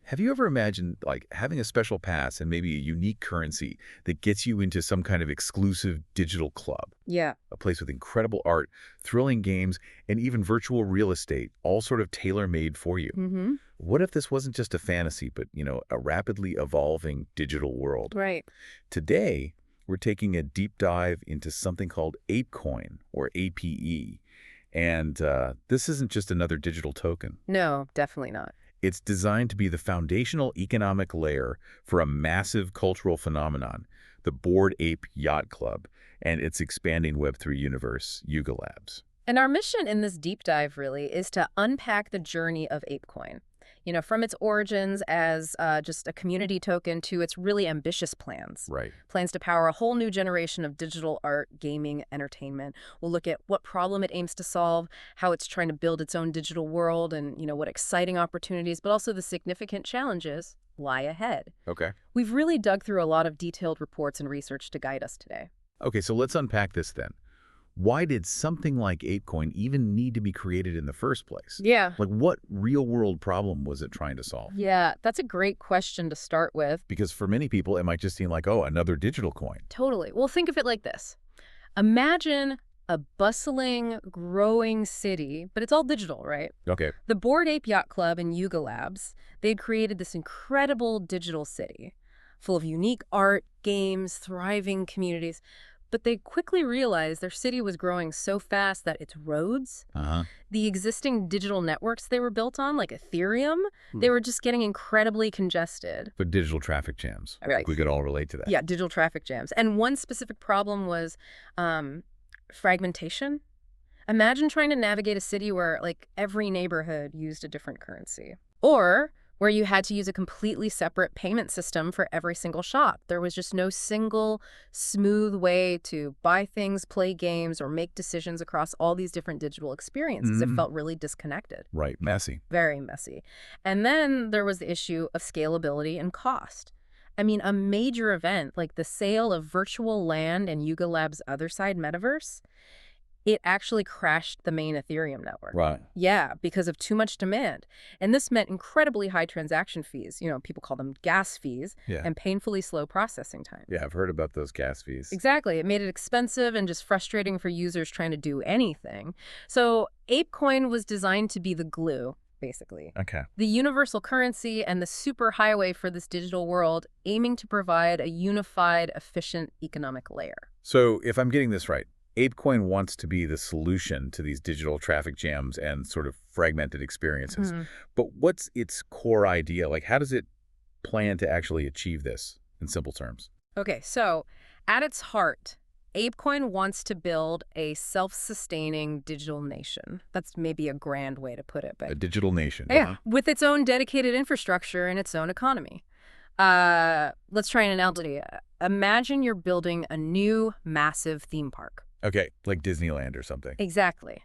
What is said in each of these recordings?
Have you ever imagined like having a special pass and maybe a unique currency that gets you into some kind of exclusive digital club? Yeah. A place with incredible art, thrilling games, and even virtual real estate, all sort of tailor-made for you. Mm-hmm. What if this wasn't just a fantasy, but, a rapidly evolving digital world? Right. Today, we're taking a deep dive into something called ApeCoin, or APE. And this isn't just another digital token. No, definitely not. It's designed to be the foundational economic layer for a massive cultural phenomenon, the Bored Ape Yacht Club, and its expanding Web3 universe, Yuga Labs. And our mission in this deep dive really is to unpack the journey of ApeCoin. From its origins as just a community token to its really ambitious plans. Right. Plans to power a whole new generation of digital art, gaming, entertainment. We'll look at what problem it aims to solve, how it's trying to build its own digital world, and, what exciting opportunities, but also the significant challenges lie ahead. Okay. We've really dug through a lot of detailed reports and research to guide us today. Okay, so let's unpack this then. Why did something like ApeCoin even need to be created in the first place? Yeah. Like, what real-world problem was it trying to solve? Yeah, that's a great question to start with. Because for many people, it might just seem like, oh, another digital coin. Totally. Well, think of it like this. Imagine a bustling, growing city, but it's all digital, right? Okay. The Bored Ape Yacht Club and Yuga Labs, they'd created this incredible digital city full of unique art, games, thriving communities. But they quickly realized their city was growing so fast that its roads, the existing digital networks they were built on, like Ethereum, they were just getting incredibly congested. But digital traffic jams. Right. We could all relate to that. Yeah, digital traffic jams. And one specific problem was fragmentation. Imagine trying to navigate a city where, like, every neighborhood used a different currency. Or where you had to use a completely separate payment system for every single shop. There was just no single, smooth way to buy things, play games, or make decisions across all these different digital experiences. It felt really disconnected. Right. Messy. Very messy. And then there was the issue of scalability and cost. I mean, a major event like the sale of virtual land and Yuga Labs' other side, Metaverse, it actually crashed the main Ethereum network. Right. Yeah, because of too much demand. And this meant incredibly high transaction fees. People call them gas fees, and painfully slow processing time. Yeah, I've heard about those gas fees. Exactly. It made it expensive and just frustrating for users trying to do anything. So ApeCoin was designed to be the glue, basically. Okay. The universal currency and the superhighway for this digital world, aiming to provide a unified, efficient economic layer. So if I'm getting this right, ApeCoin wants to be the solution to these digital traffic jams and sort of fragmented experiences. But what's its core idea? Like, how does it plan to actually achieve this in simple terms? Okay, so at its heart, ApeCoin wants to build a self-sustaining digital nation. That's maybe a grand way to put it. But A digital nation. yeah, with its own dedicated infrastructure and its own economy. Let's try an analogy. Imagine you're building a new massive theme park. Okay, like Disneyland or something. Exactly.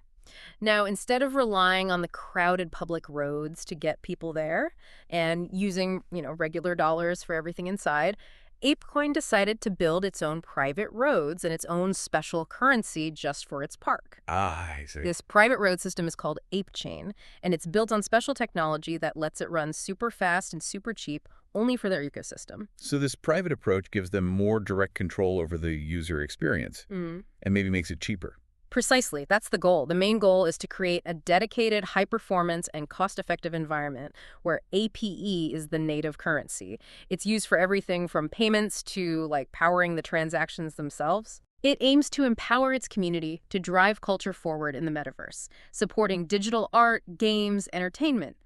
Now, instead of relying on the crowded public roads to get people there and using, regular dollars for everything inside, ApeCoin decided to build its own private roads and its own special currency just for its park. Ah, I see. This private road system is called ApeChain, and it's built on special technology that lets it run super fast and super cheap only for their ecosystem. So this private approach gives them more direct control over the user experience and maybe makes it cheaper. Precisely. That's the goal. The main goal is to create a dedicated, high-performance, and cost-effective environment where APE is the native currency. It's used for everything from payments to, powering the transactions themselves. It aims to empower its community to drive culture forward in the metaverse, supporting digital art, games, entertainment,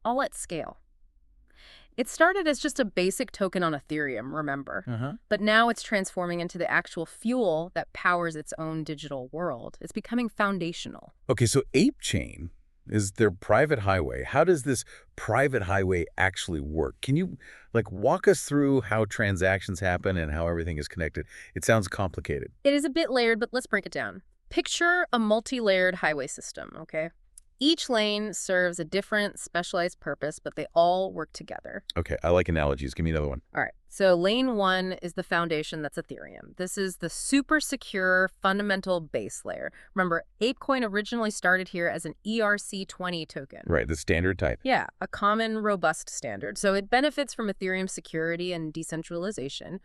all at scale. It started as just a basic token on Ethereum, remember? But now it's transforming into the actual fuel that powers its own digital world. It's becoming foundational. Okay, so ApeChain is their private highway. How does this private highway actually work? Can you, walk us through how transactions happen and how everything is connected? It sounds complicated. It is a bit layered, but let's break it down. Picture a multi-layered highway system, okay? Each lane serves a different specialized purpose, but they all work together. Okay, I like analogies. Give me another one. All right, so lane one is the foundation, that's Ethereum. This is the super secure fundamental base layer. Remember, ApeCoin originally started here as an ERC20 token. Right, the standard type. Yeah, a common, robust standard. So it benefits from Ethereum's security and decentralization.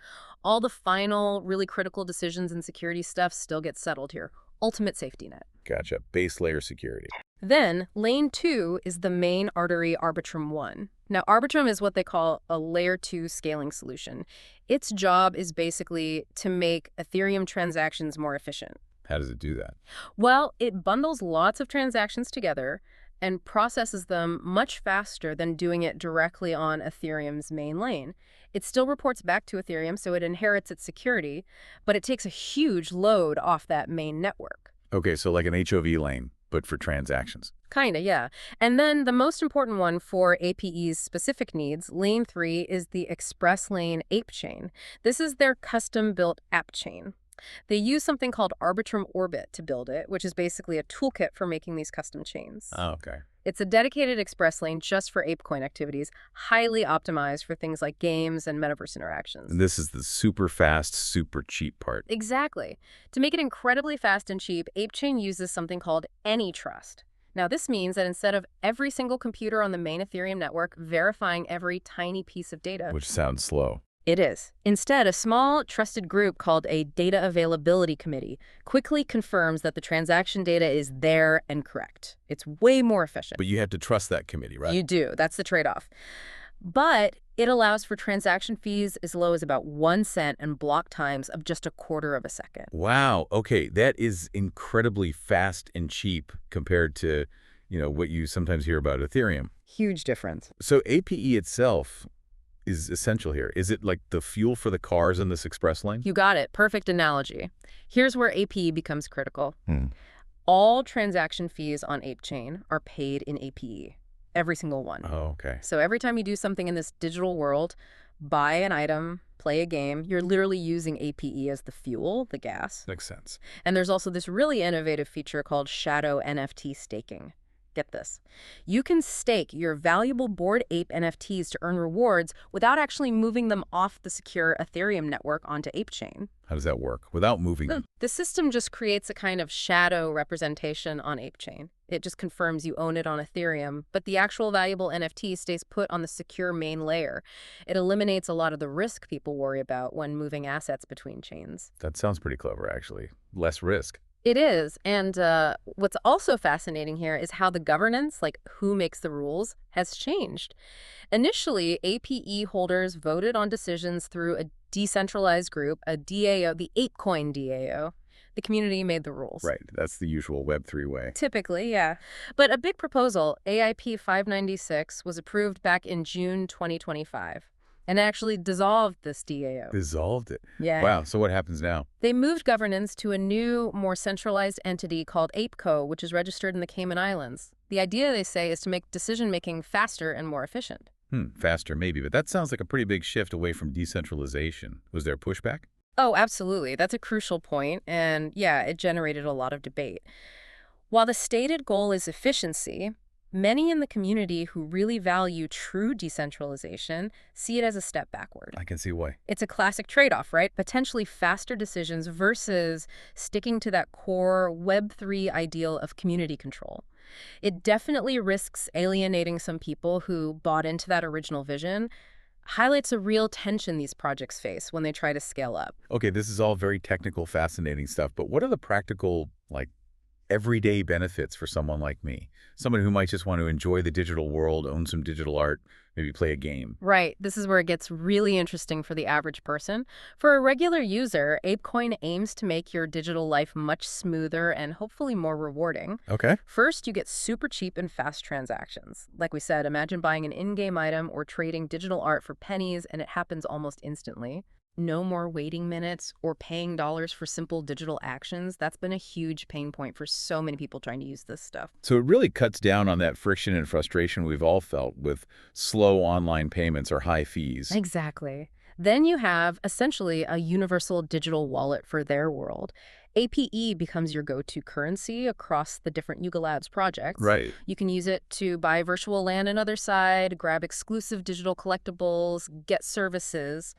All the final, really critical decisions and security stuff still gets settled here. Ultimate safety net. Gotcha. Base layer security. Then, lane 2 is the main artery Arbitrum 1. Now, Arbitrum is what they call a layer 2 scaling solution. Its job is basically to make Ethereum transactions more efficient. How does it do that? Well, it bundles lots of transactions together and processes them much faster than doing it directly on Ethereum's main lane. It still reports back to Ethereum, so it inherits its security, but it takes a huge load off that main network. Okay, so like an HOV lane, but for transactions. Kinda, yeah. And then the most important one for APE's specific needs, lane 3, is the Express Lane Ape chain. This is their custom-built app chain. They use something called Arbitrum Orbit to build it, which is basically a toolkit for making these custom chains. Oh, okay. It's a dedicated express lane just for ApeCoin activities, highly optimized for things like games and metaverse interactions. And this is the super fast, super cheap part. Exactly. To make it incredibly fast and cheap, ApeChain uses something called AnyTrust. Now, this means that instead of every single computer on the main Ethereum network verifying every tiny piece of data, Which sounds slow. it is. Instead, a small, trusted group called a Data Availability Committee quickly confirms that the transaction data is there and correct. It's way more efficient. But you have to trust that committee, right? You do. That's the trade-off. But it allows for transaction fees as low as about 1 cent and block times of just 1/4 of a second. Wow. Okay, that is incredibly fast and cheap compared to, what you sometimes hear about Ethereum. Huge difference. So APE itself is essential here. Is it like the fuel for the cars in this express lane? You got it. Perfect analogy. Here's where APE becomes critical. All transaction fees on ApeChain are paid in APE. Every single one. Oh, okay. So every time you do something in this digital world, buy an item, play a game, you're literally using APE as the fuel, the gas. Makes sense. And there's also this really innovative feature called shadow NFT staking. Get this. You can stake your valuable Bored Ape NFTs to earn rewards without actually moving them off the secure Ethereum network onto ApeChain. How does that work? Without moving them? The system just creates a kind of shadow representation on ApeChain. It just confirms you own it on Ethereum, but the actual valuable NFT stays put on the secure main layer. It eliminates a lot of the risk people worry about when moving assets between chains. That sounds pretty clever, actually. Less risk. It is. And what's also fascinating here is how the governance, like who makes the rules, has changed. Initially, APE holders voted on decisions through a decentralized group, a DAO, the ApeCoin DAO. The community made the rules. Right. That's the usual Web3 way. Typically, yeah. But a big proposal, AIP 596, was approved back in June 2025. And actually dissolved this DAO. Dissolved it? Yeah. Wow. So what happens now? They moved governance to a new, more centralized entity called ApeCo, which is registered in the Cayman Islands. The idea, they say, is to make decision-making faster and more efficient. Faster maybe, but that sounds like a pretty big shift away from decentralization. Was there pushback? Oh, absolutely. That's a crucial point, and yeah, it generated a lot of debate. While the stated goal is efficiency, many in the community who really value true decentralization see it as a step backward. I can see why. It's a classic trade-off, right? Potentially faster decisions versus sticking to that core Web3 ideal of community control. It definitely risks alienating some people who bought into that original vision, highlights a real tension these projects face when they try to scale up. Okay, this is all very technical, fascinating stuff, but what are the practical, everyday benefits for someone like me? Someone who might just want to enjoy the digital world, own some digital art, maybe play a game. Right. This is where it gets really interesting for the average person. For a regular user, ApeCoin aims to make your digital life much smoother and hopefully more rewarding. Okay. First, you get super cheap and fast transactions. Like we said, imagine buying an in-game item or trading digital art for pennies, and it happens almost instantly. No more waiting minutes or paying dollars for simple digital actions. That's been a huge pain point for so many people trying to use this stuff. So it really cuts down on that friction and frustration we've all felt with slow online payments or high fees. Exactly. Then you have essentially a universal digital wallet for their world. APE becomes your go-to currency across the different Yuga Labs projects. Right. You can use it to buy virtual land on other side, grab exclusive digital collectibles, get services,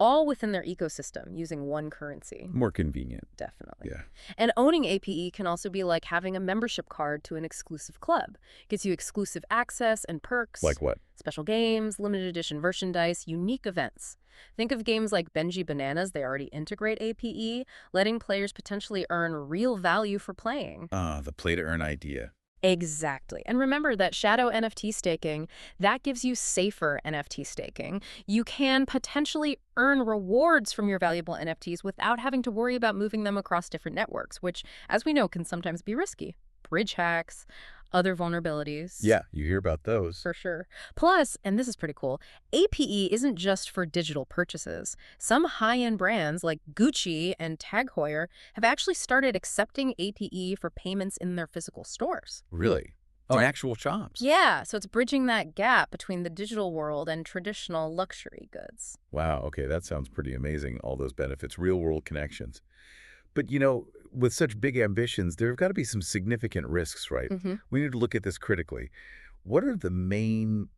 all within their ecosystem using one currency. More convenient. Definitely. Yeah. And owning APE can also be like having a membership card to an exclusive club. Gets you exclusive access and perks. Like what? Special games, limited edition merchandise, unique events. Think of games like Benji Bananas. They already integrate APE, letting players potentially earn real value for playing. The play-to-earn idea. Exactly. And remember that shadow NFT staking, that gives you safer NFT staking. You can potentially earn rewards from your valuable NFTs without having to worry about moving them across different networks, which, as we know, can sometimes be risky. Bridge hacks, other vulnerabilities. Yeah, you hear about those. For sure. Plus, and this is pretty cool, APE isn't just for digital purchases. Some high-end brands like Gucci and Tag Heuer have actually started accepting APE for payments in their physical stores. Really? Oh, actual shops? Yeah, so it's bridging that gap between the digital world and traditional luxury goods. Wow, okay, that sounds pretty amazing, all those benefits, real-world connections. But, with such big ambitions, there have got to be some significant risks, right? We need to look at this critically. What are the main,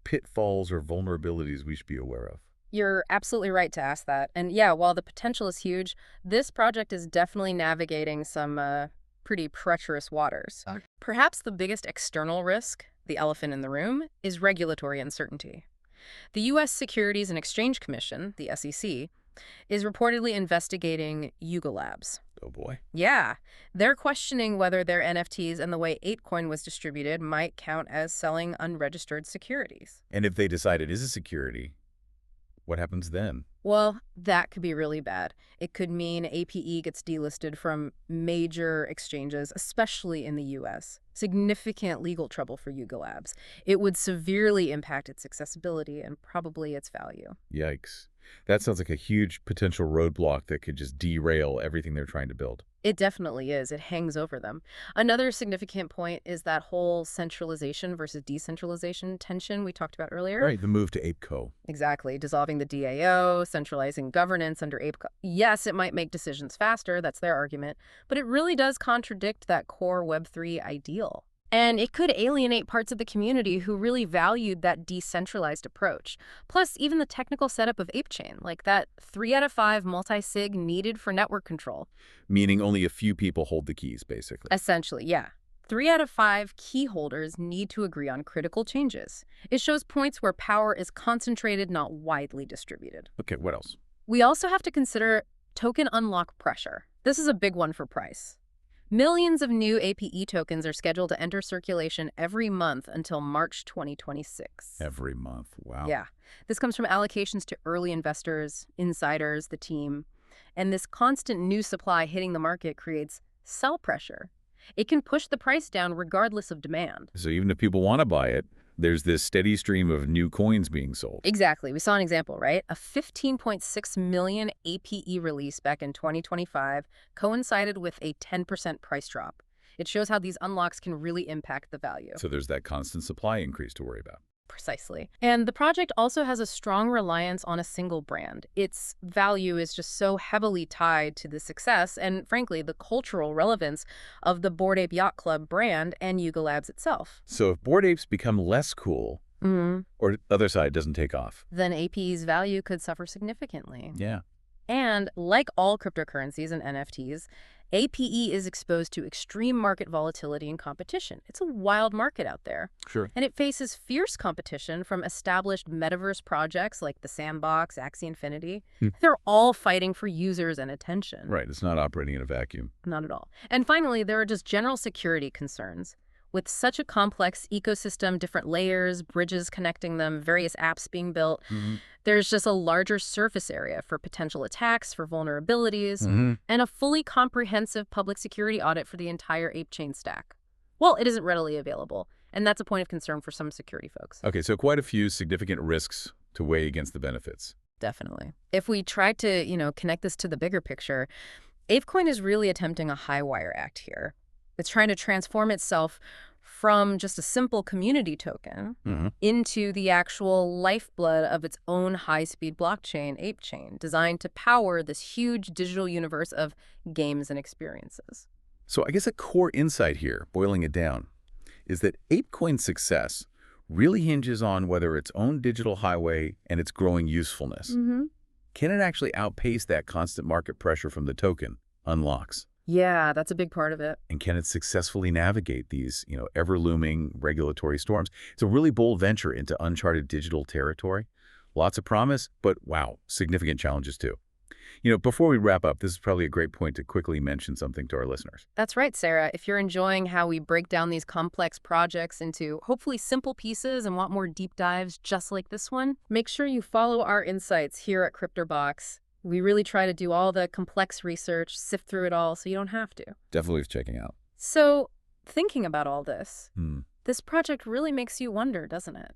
pitfalls or vulnerabilities we should be aware of? You're absolutely right to ask that. And yeah, while the potential is huge, this project is definitely navigating some pretty treacherous waters. Perhaps the biggest external risk, the elephant in the room, is regulatory uncertainty. The U.S. Securities and Exchange Commission, the SEC, is reportedly investigating Yuga Labs. Oh, boy. Yeah. They're questioning whether their NFTs and the way ApeCoin was distributed might count as selling unregistered securities. And if they decide it is a security, what happens then? Well, that could be really bad. It could mean APE gets delisted from major exchanges, especially in the U.S. Significant legal trouble for Yuga Labs. It would severely impact its accessibility and probably its value. Yikes. That sounds like a huge potential roadblock that could just derail everything they're trying to build. It definitely is. It hangs over them. Another significant point is that whole centralization versus decentralization tension we talked about earlier. Right, the move to ApeCo. Exactly. Dissolving the DAO, centralizing governance under ApeCo. Yes, it might make decisions faster. That's their argument. But it really does contradict that core Web3 ideal. And it could alienate parts of the community who really valued that decentralized approach. Plus, even the technical setup of ApeChain, like that 3 out of 5 multi-sig needed for network control. Meaning only a few people hold the keys, basically. Essentially, yeah. 3 out of 5 key holders need to agree on critical changes. It shows points where power is concentrated, not widely distributed. Okay, what else? We also have to consider token unlock pressure. This is a big one for price. Millions of new APE tokens are scheduled to enter circulation every month until March 2026. Every month. Wow. Yeah. This comes from allocations to early investors, insiders, the team. And this constant new supply hitting the market creates sell pressure. It can push the price down regardless of demand. So even if people want to buy it, there's this steady stream of new coins being sold. Exactly. We saw an example, right? A 15.6 million APE release back in 2025 coincided with a 10% price drop. It shows how these unlocks can really impact the value. So there's that constant supply increase to worry about. Precisely. And the project also has a strong reliance on a single brand. Its value is just so heavily tied to the success and, frankly, the cultural relevance of the Bored Ape Yacht Club brand and Yuga Labs itself. So if Bored Apes become less cool, or the other side doesn't take off, then APE's value could suffer significantly. Yeah. And like all cryptocurrencies and NFTs, APE is exposed to extreme market volatility and competition. It's a wild market out there. Sure. And it faces fierce competition from established metaverse projects like the Sandbox, Axie Infinity. They're all fighting for users and attention. Right. It's not operating in a vacuum. Not at all. And finally, there are just general security concerns. With such a complex ecosystem, different layers, bridges connecting them, various apps being built, there's just a larger surface area for potential attacks, for vulnerabilities, and a fully comprehensive public security audit for the entire ApeChain stack. Well, it isn't readily available, and that's a point of concern for some security folks. Okay, so quite a few significant risks to weigh against the benefits. Definitely. If we try to, connect this to the bigger picture, ApeCoin is really attempting a high wire act here. It's trying to transform itself from just a simple community token Hmm. into the actual lifeblood of its own high-speed blockchain, ApeChain, designed to power this huge digital universe of games and experiences. So I guess a core insight here, boiling it down, is that ApeCoin's success really hinges on whether its own digital highway and its growing usefulness. Mm-hmm. Can it actually outpace that constant market pressure from the token unlocks? Yeah, that's a big part of it. And can it successfully navigate these, ever-looming regulatory storms? It's a really bold venture into uncharted digital territory. Lots of promise, but wow, significant challenges too. Before we wrap up, this is probably a great point to quickly mention something to our listeners. That's right, Sarah. If you're enjoying how we break down these complex projects into hopefully simple pieces and want more deep dives just like this one, make sure you follow our insights here at CryptoBox. We really try to do all the complex research, sift through it all so you don't have to. Definitely worth checking out. So, thinking about all this, Hmm. this project really makes you wonder, doesn't it?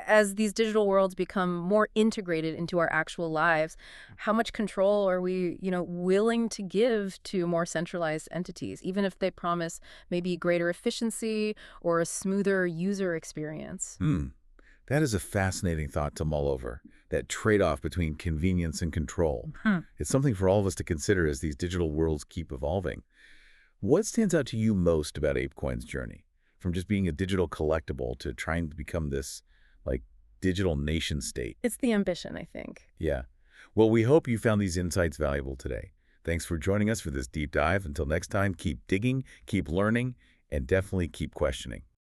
As these digital worlds become more integrated into our actual lives, how much control are we, willing to give to more centralized entities, even if they promise maybe greater efficiency or a smoother user experience? That is a fascinating thought to mull over, that trade-off between convenience and control. It's something for all of us to consider as these digital worlds keep evolving. What stands out to you most about ApeCoin's journey? From just being a digital collectible to trying to become this, digital nation state? It's the ambition, I think. Yeah. Well, we hope you found these insights valuable today. Thanks for joining us for this deep dive. Until next time, keep digging, keep learning, and definitely keep questioning.